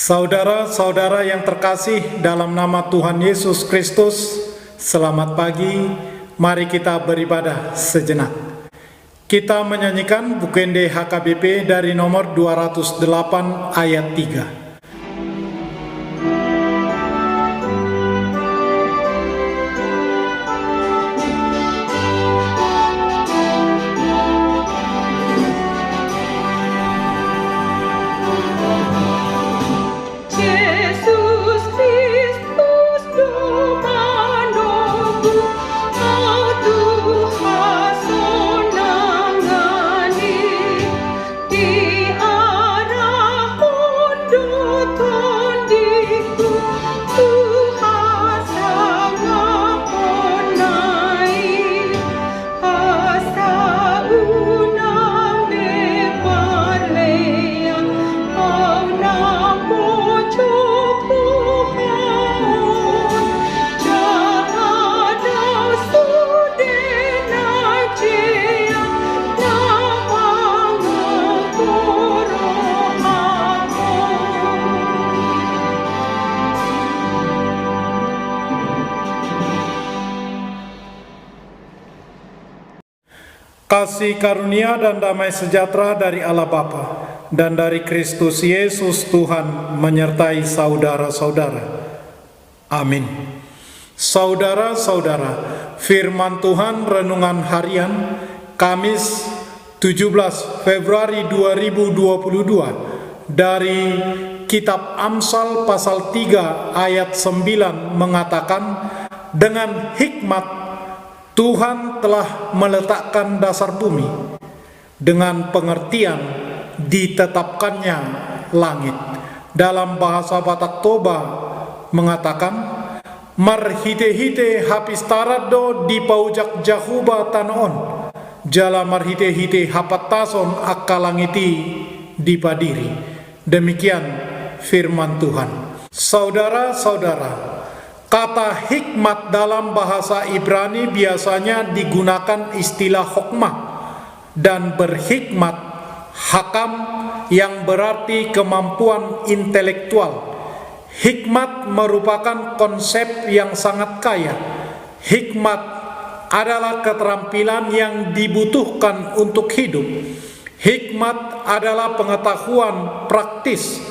Saudara-saudara yang terkasih dalam nama Tuhan Yesus Kristus, selamat pagi. Mari kita beribadah sejenak. Kita menyanyikan Bukende HKBP dari nomor 208 ayat 3. Kasih karunia dan damai sejahtera dari Allah Bapa dan dari Kristus Yesus Tuhan menyertai saudara-saudara. Amin. Saudara-saudara, firman Tuhan renungan harian Kamis 17 Februari 2022 dari Kitab Amsal pasal 3 ayat 9 mengatakan, dengan hikmat Tuhan telah meletakkan dasar bumi, dengan pengertian ditetapkannya langit. Dalam bahasa Batak Toba mengatakan, marhite-hite hapis tarado di paujak jahuba tanaon, jala marhite-hite hapatason akalangiti di padiri. Demikian firman Tuhan. Saudara-saudara, kata hikmat dalam bahasa Ibrani biasanya digunakan istilah hokmah, dan berhikmat hakam yang berarti kemampuan intelektual. Hikmat merupakan konsep yang sangat kaya. Hikmat adalah keterampilan yang dibutuhkan untuk hidup. Hikmat adalah pengetahuan praktis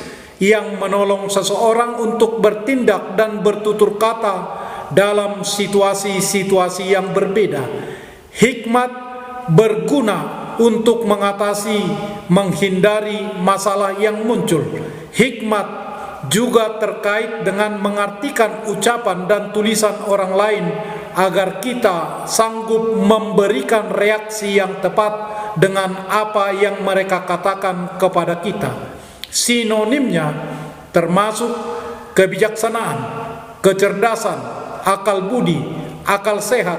yang menolong seseorang untuk bertindak dan bertutur kata dalam situasi-situasi yang berbeda. Hikmat berguna untuk menghindari masalah yang muncul. Hikmat juga terkait dengan mengartikan ucapan dan tulisan orang lain agar kita sanggup memberikan reaksi yang tepat dengan apa yang mereka katakan kepada kita. Sinonimnya termasuk kebijaksanaan, kecerdasan, akal budi, akal sehat,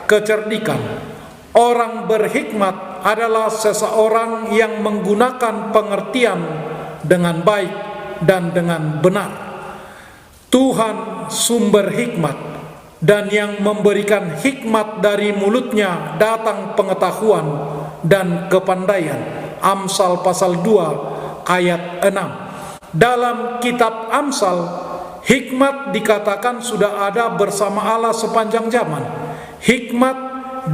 kecerdikan. Orang berhikmat adalah seseorang yang menggunakan pengertian dengan baik dan dengan benar. Tuhan sumber hikmat, dan yang memberikan hikmat dari mulutnya datang pengetahuan dan kepandaian. Amsal pasal 2 ayat 6. Dalam kitab Amsal, hikmat dikatakan sudah ada bersama Allah sepanjang zaman. Hikmat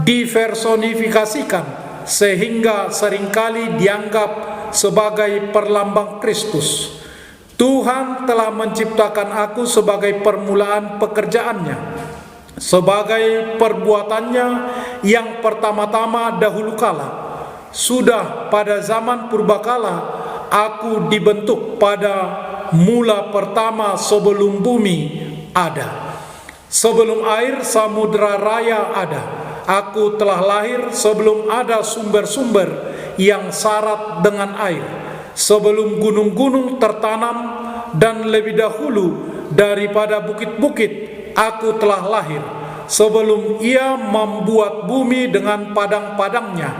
dipersonifikasikan sehingga seringkali dianggap sebagai perlambang Kristus. Tuhan telah menciptakan aku sebagai permulaan pekerjaannya, sebagai perbuatannya yang pertama-tama dahulu kala. Sudah pada zaman purbakala aku dibentuk pada mula pertama sebelum bumi ada. Sebelum air samudra raya ada, aku telah lahir sebelum ada sumber-sumber yang syarat dengan air. Sebelum gunung-gunung tertanam dan lebih dahulu daripada bukit-bukit aku telah lahir. Sebelum ia membuat bumi dengan padang-padangnya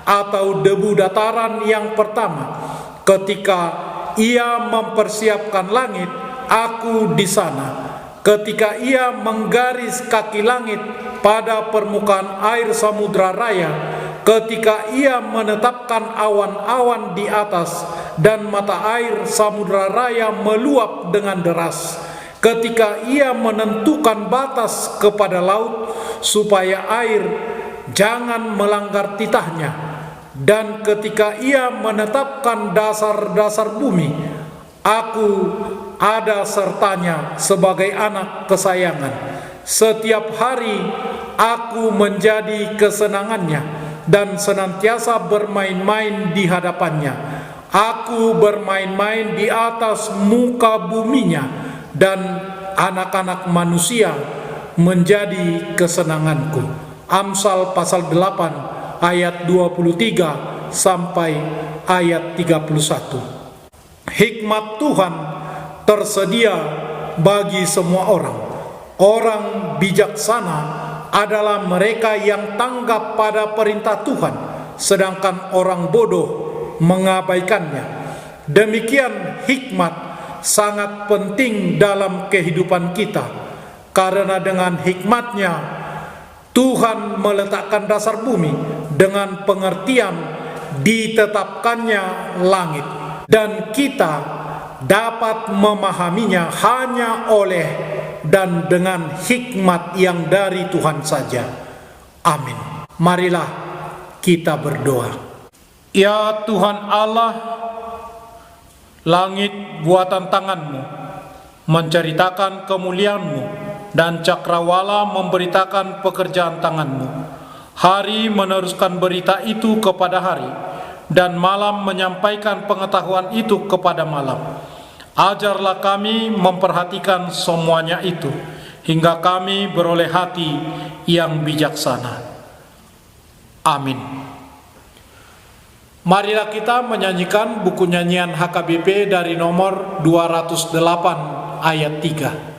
atau debu dataran yang pertama. Ketika ia mempersiapkan langit, aku di sana. Ketika ia menggaris kaki langit pada permukaan air samudra raya, ketika ia menetapkan awan-awan di atas dan mata air samudera raya meluap dengan deras. Ketika ia menentukan batas kepada laut, supaya air jangan melanggar titahnya, dan ketika ia menetapkan dasar-dasar bumi, aku ada sertanya sebagai anak kesayangan. Setiap hari aku menjadi kesenangannya, dan senantiasa bermain-main di hadapannya. Aku bermain-main di atas muka buminya, dan anak-anak manusia menjadi kesenanganku. Amsal pasal 8 ayat 23 sampai ayat 31. Hikmat Tuhan tersedia bagi semua orang. Orang bijaksana adalah mereka yang tanggap pada perintah Tuhan, sedangkan orang bodoh mengabaikannya. Demikian hikmat sangat penting dalam kehidupan kita, karena dengan hikmatnya Tuhan meletakkan dasar bumi dengan pengertian ditetapkannya langit, dan kita dapat memahaminya hanya oleh dan dengan hikmat yang dari Tuhan saja. Amin. Marilah kita berdoa. Ya Tuhan Allah, langit buatan tangan-Mu menceritakan kemuliaan-Mu, dan cakrawala memberitakan pekerjaan tangan-Mu. Hari meneruskan berita itu kepada hari, dan malam menyampaikan pengetahuan itu kepada malam. Ajarlah kami memperhatikan semuanya itu, hingga kami beroleh hati yang bijaksana. Amin. Marilah kita menyanyikan buku nyanyian HKBP dari nomor 208 ayat 3.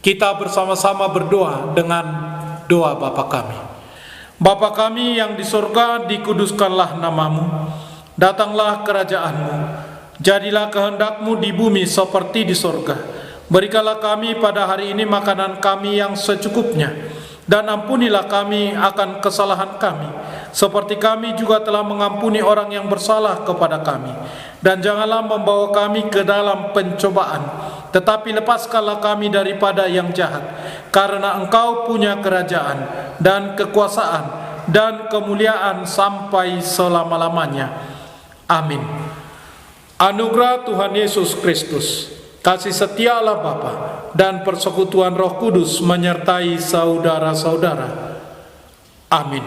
Kita bersama-sama berdoa dengan doa Bapa kami. Bapa kami yang di surga, dikuduskanlah namamu. Datanglah kerajaan-Mu. Jadilah kehendak-Mu di bumi seperti di surga. Berikanlah kami pada hari ini makanan kami yang secukupnya. Dan ampunilah kami akan kesalahan kami, seperti kami juga telah mengampuni orang yang bersalah kepada kami. Dan janganlah membawa kami ke dalam pencobaan, tetapi lepaskanlah kami daripada yang jahat. Karena Engkau punya kerajaan dan kekuasaan dan kemuliaan sampai selama-lamanya. Amin. Anugerah Tuhan Yesus Kristus, kasih setia Allah Bapa, dan persekutuan Roh Kudus menyertai saudara-saudara. Amin.